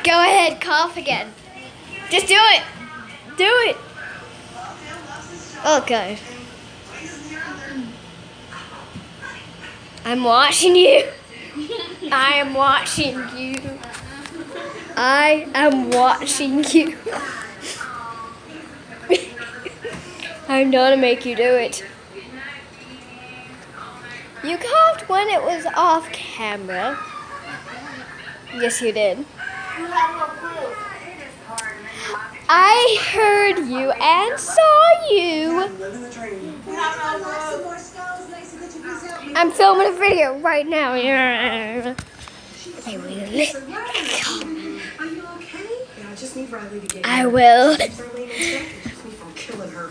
Go ahead, cough again. Just do it. Do it. Okay. I'm watching you. I am watching you. I am watching you. I'm gonna make you do it. You coughed when it was off camera. Yes, you did. I heard you and saw you. I'm filming a video right now. Are you okay? Yeah, I just need Riley to get I will. from killing her.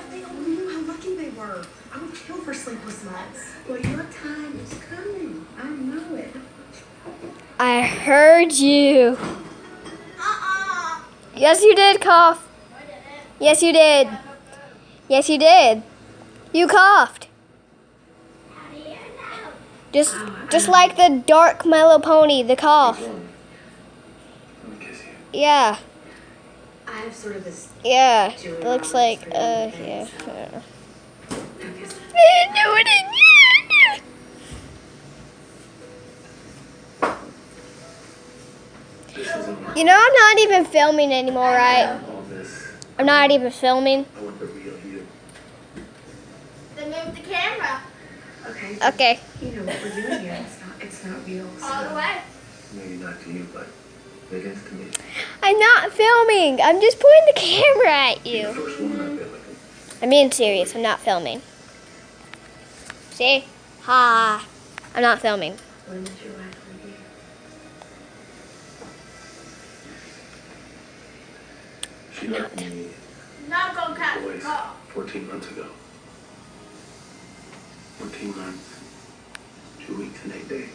They all knew how lucky they were. I would kill for sleepless nights. Well, your time is coming. I know it. I heard you. Yes, you did cough. Yes, you did. Yes, you did. You coughed. Just like the dark My Little Pony, the cough. Yeah. I have sort of this. Yeah. It looks like, yeah. Do it again. You know, I'm not even filming anymore, right? I'm not even filming. Then move the camera. Okay. Okay. You know what we're doing here. It's not real. All the way. Maybe not to you, but it is to me. I'm not filming. I'm just pointing the camera at You're the you. first woman I've been with. I'm being serious. I'm not filming. See? Ha. I'm not filming. When did your wife leave you? She left me Not gonna cut boys 14 months ago. 14 months, 2 weeks and 8 days.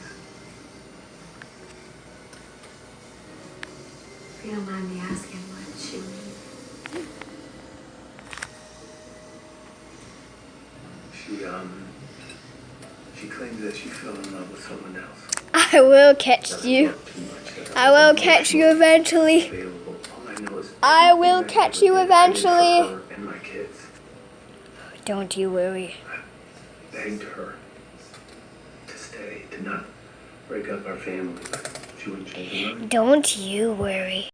If you don't mind me asking, why did she leave? She claimed that she fell in love with someone else. I will catch That you. was too much. I will catch you eventually. Available. All I know is I will catch you eventually. I did for her and my kids. Don't you worry. I begged her to stay, to not break up our family, but she wouldn't change her mind. Don't you worry.